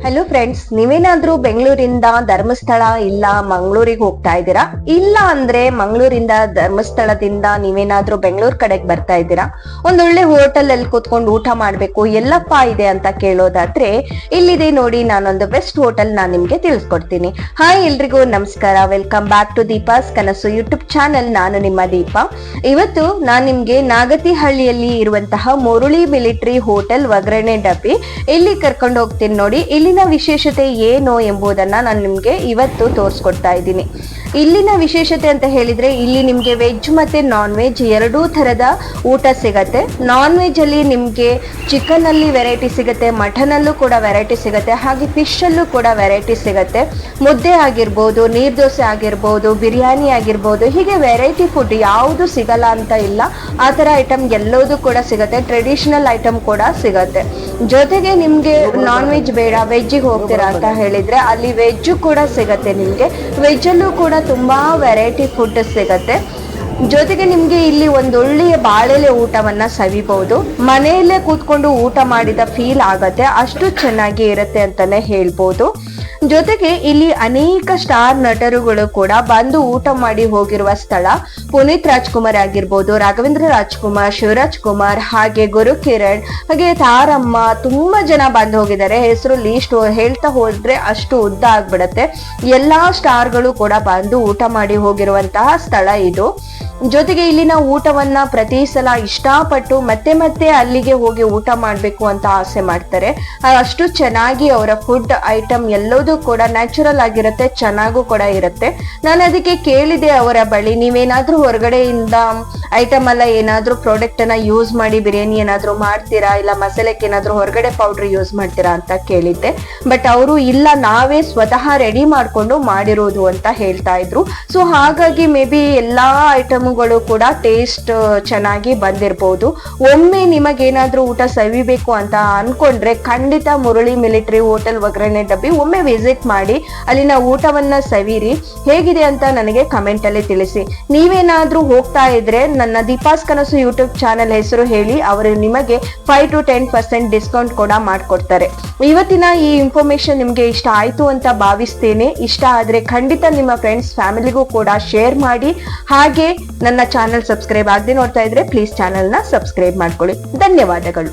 Hello friends, ನೀವೇನಾದ್ರೂ ಬೆಂಗಳೂರಿಂದ ಧರ್ಮಸ್ಥಳ ಇಲ್ಲ ಮಂಗಳೂರಿಗೆ ಹೋಗ್ತಾ ಇದ್ದೀರಾ, ಇಲ್ಲ ಅಂದ್ರೆ ಮಂಗಳೂರಿಂದ ಧರ್ಮಸ್ಥಳದಿಂದ ನೀವೇನಾದ್ರೂ ಬೆಂಗಳೂರು ಕಡೆಗೆ ಬರ್ತಾ ಇದ್ದೀರಾ, ಒಂದೊಳ್ಳೆ ಹೋಟೆಲ್ ಅಲ್ಲಿ ಕೂತ್ಕೊಂಡು ಊಟ ಮಾಡ್ಬೇಕು ಎಲ್ಲಪ್ಪ ಇದೆ ಅಂತ ಕೇಳೋದಾದ್ರೆ ಇಲ್ಲಿದೆ ನೋಡಿ, ನಾನೊಂದು ಬೆಸ್ಟ್ ಹೋಟೆಲ್ ನಾನು ನಿಮ್ಗೆ ತಿಳಿಸ್ಕೊಡ್ತೀನಿ. ಹಾಯ್ ಎಲ್ರಿಗೂ ನಮಸ್ಕಾರ, ವೆಲ್ಕಮ್ ಬ್ಯಾಕ್ ಟು ದೀಪಾಸ್ ಕನಸು ಯೂಟ್ಯೂಬ್ ಚಾನೆಲ್. ನಾನು ನಿಮ್ಮ ದೀಪ. ಇವತ್ತು ನಾನು ನಿಮ್ಗೆ ನಾಗತಿಹಳ್ಳಿಯಲ್ಲಿ ಇರುವಂತಹ ಮುರುಳಿ ಮಿಲಿಟರಿ ಹೋಟೆಲ್ ಒಗ್ಗರಣೆ ಡಬ್ಬಿ ಇಲ್ಲಿ ಕರ್ಕೊಂಡು ಹೋಗ್ತೀನಿ ನೋಡಿ. ಇಲ್ಲಿನ ವಿಶೇಷತೆ ಏನು ಎಂಬುದನ್ನ ನಾನು ನಿಮ್ಗೆ ಇವತ್ತು ತೋರಿಸ್ಕೊಡ್ತಾ ಇದ್ದೀನಿ. ಇಲ್ಲಿನ ವಿಶೇಷತೆ ಅಂತ ಹೇಳಿದ್ರೆ ಇಲ್ಲಿ ನಿಮ್ಗೆ ವೆಜ್ ಮತ್ತೆ ನಾನ್ ವೆಜ್ ಎರಡೂ ತರದ ಊಟ ಸಿಗತ್ತೆ. ನಾನ್ ವೆಜ್ ಅಲ್ಲಿ ನಿಮ್ಗೆ ಚಿಕನ್ ಅಲ್ಲಿ ವೆರೈಟಿ ಸಿಗುತ್ತೆ, ಮಟನ್ ಅಲ್ಲೂ ಕೂಡ ವೆರೈಟಿ ಸಿಗುತ್ತೆ, ಹಾಗೆ ಫಿಶ್ ಅಲ್ಲೂ ಕೂಡ ವೆರೈಟಿ ಸಿಗುತ್ತೆ. ಮುದ್ದೆ ಆಗಿರ್ಬೋದು, ನೀರ್ ದೋಸೆ ಆಗಿರ್ಬೋದು, ಬಿರಿಯಾನಿ ಆಗಿರ್ಬೋದು, ಹೀಗೆ ವೆರೈಟಿ ಫುಡ್ ಯಾವುದು ಸಿಗಲ್ಲ ಅಂತ ಇಲ್ಲ. ಆ ತರ ಐಟಮ್ ಎಲ್ಲದೂ ಕೂಡ ಸಿಗುತ್ತೆ. ಟ್ರೆಡಿಷನಲ್ ಐಟಮ್ ಕೂಡ ಸಿಗತ್ತೆ. ಜೊತೆಗೆ ನಿಮ್ಗೆ ನಾನ್ ವೆಜ್ ಬೇಡ, ವೆಜ್ಜಿಗೆ ಹೋಗ್ತೀರಾ ಅಂತ ಹೇಳಿದ್ರೆ ಅಲ್ಲಿ ವೆಜ್ ಕೂಡ ಸಿಗತ್ತೆ. ನಿಮ್ಗೆ ವೆಜ್ ಅಲ್ಲೂ ಕೂಡ ತುಂಬಾ ವೆರೈಟಿ ಫುಡ್ ಸಿಗತ್ತೆ. ಜೊತೆಗೆ ನಿಮ್ಗೆ ಇಲ್ಲಿ ಒಂದೊಳ್ಳೆಯ ಬಾಳೆಲೆ ಊಟವನ್ನ ಸವಿಬಹುದು. ಮನೆಯಲ್ಲೇ ಕೂತ್ಕೊಂಡು ಊಟ ಮಾಡಿದ ಫೀಲ್ ಆಗತ್ತೆ, ಅಷ್ಟು ಚೆನ್ನಾಗಿ ಇರುತ್ತೆ ಅಂತಾನೆ ಹೇಳ್ಬೋದು. ಜೊತೆಗೆ ಇಲ್ಲಿ ಅನೇಕ ಸ್ಟಾರ್ ನಟರುಗಳು ಕೂಡ ಬಂದು ಊಟ ಮಾಡಿ ಹೋಗಿರುವ ಸ್ಥಳ. ಪುನೀತ್ ರಾಜ್ಕುಮಾರ್ ಆಗಿರ್ಬೋದು, ರಾಘವೇಂದ್ರ ರಾಜ್ಕುಮಾರ್, ಶಿವರಾಜ್ ಕುಮಾರ್, ಹಾಗೆ ಗುರುಕಿರಣ್, ಹಾಗೆ ತಾರಮ್ಮ, ತುಂಬಾ ಜನ ಬಂದು ಹೋಗಿದ್ದಾರೆ. ಹೆಸರು ಲೀಸ್ಟ್ ಹೇಳ್ತಾ ಹೋದ್ರೆ ಅಷ್ಟು ಉದ್ದ ಆಗ್ಬಿಡತ್ತೆ. ಎಲ್ಲಾ ಸ್ಟಾರ್ಗಳು ಕೂಡ ಬಂದು ಊಟ ಮಾಡಿ ಹೋಗಿರುವಂತಹ ಸ್ಥಳ ಇದು. ಜೊತೆಗೆ ಇಲ್ಲಿನ ಊಟವನ್ನ ಪ್ರತಿ ಸಲ ಇಷ್ಟಪಟ್ಟು ಮತ್ತೆ ಮತ್ತೆ ಅಲ್ಲಿಗೆ ಹೋಗಿ ಊಟ ಮಾಡ್ಬೇಕು ಅಂತ ಆಸೆ ಮಾಡ್ತಾರೆ. ಅಷ್ಟು ಚೆನ್ನಾಗಿ ಅವರ ಫುಡ್ ಐಟಮ್ ಎಲ್ಲದೂ ಕೂಡ ನ್ಯಾಚುರಲ್ ಆಗಿರುತ್ತೆ, ಚೆನ್ನಾಗೂ ಕೂಡ ಇರುತ್ತೆ. ನಾನು ಅದಕ್ಕೆ ಕೇಳಿದೆ ಅವರ ಬಳಿ, ನೀವೇನಾದ್ರೂ ಹೊರಗಡೆಯಿಂದ ಐಟಮ್ ಎಲ್ಲ ಏನಾದ್ರೂ ಪ್ರಾಡಕ್ಟ್ ಅನ್ನ ಯೂಸ್ ಮಾಡಿ ಬಿರಿಯಾನಿ ಏನಾದ್ರೂ ಮಾಡ್ತೀರಾ, ಇಲ್ಲ ಮಸಾಲೆಗೆ ಏನಾದ್ರೂ ಹೊರಗಡೆ ಪೌಡರ್ ಯೂಸ್ ಮಾಡ್ತೀರಾ ಅಂತ ಕೇಳಿದ್ದೆ. ಬಟ್ ಅವರು ಇಲ್ಲ, ನಾವೇ ಸ್ವತಃ ರೆಡಿ ಮಾಡ್ಕೊಂಡು ಮಾಡಿರೋದು ಅಂತ ಹೇಳ್ತಾ ಇದ್ರು. ಸೊ ಹಾಗಾಗಿ ಮೇ ಬಿ ಎಲ್ಲಾ ಐಟಮ್ಗಳು ಕೂಡ ಟೇಸ್ಟ್ ಚೆನ್ನಾಗಿ ಬಂದಿರಬಹುದು. ಒಮ್ಮೆ ನಿಮಗೇನಾದ್ರೂ ಊಟ ಸವಿಬೇಕು ಅಂತ ಅನ್ಕೊಂಡ್ರೆ ಖಂಡಿತ ಮುರುಳಿ ಮಿಲಿಟರಿ ಹೋಟೆಲ್ ಒಗ್ಗರಣೆ ಡಬ್ಬಿ ಒಮ್ಮೆ ವಿಸಿಟ್ ಮಾಡಿ ಅಲ್ಲಿನ ಊಟವನ್ನ ಸವಿರಿ. ಹೇಗಿದೆ ಅಂತ ನನಗೆ ಕಮೆಂಟ್ ಅಲ್ಲಿ ತಿಳಿಸಿ. ನೀವೇನಾದ್ರೂ ಹೋಗ್ತಾ ಇದ್ರೆ ನನ್ನ ದೀಪಾಸ್ ಕನಸು ಯೂಟ್ಯೂಬ್ ಚಾನೆಲ್ ಹೆಸರು ಹೇಳಿ, ಅವರು ನಿಮಗೆ 5 to 10% ಡಿಸ್ಕೌಂಟ್ ಕೂಡ ಮಾಡ್ಕೊಡ್ತಾರೆ. ಇವತ್ತಿನ ಈ ಇನ್ಫಾರ್ಮೇಶನ್ ನಿಮ್ಗೆ ಇಷ್ಟ ಆಯ್ತು ಅಂತ ಭಾವಿಸ್ತೇನೆ. ಇಷ್ಟ ಆದ್ರೆ ಖಂಡಿತ ನಿಮ್ಮ ಫ್ರೆಂಡ್ಸ್ ಫ್ಯಾಮಿಲಿಗೂ ಕೂಡ ಶೇರ್ ಮಾಡಿ. ಹಾಗೆ ನನ್ನ ಚಾನೆಲ್ ಸಬ್ಸ್ಕ್ರೈಬ್ ಆಗದೆ ನೋಡ್ತಾ ಇದ್ರೆ ಪ್ಲೀಸ್ ಚಾನೆಲ್ನ ಸಬ್ಸ್ಕ್ರೈಬ್ ಮಾಡ್ಕೊಳ್ಳಿ. ಧನ್ಯವಾದಗಳು.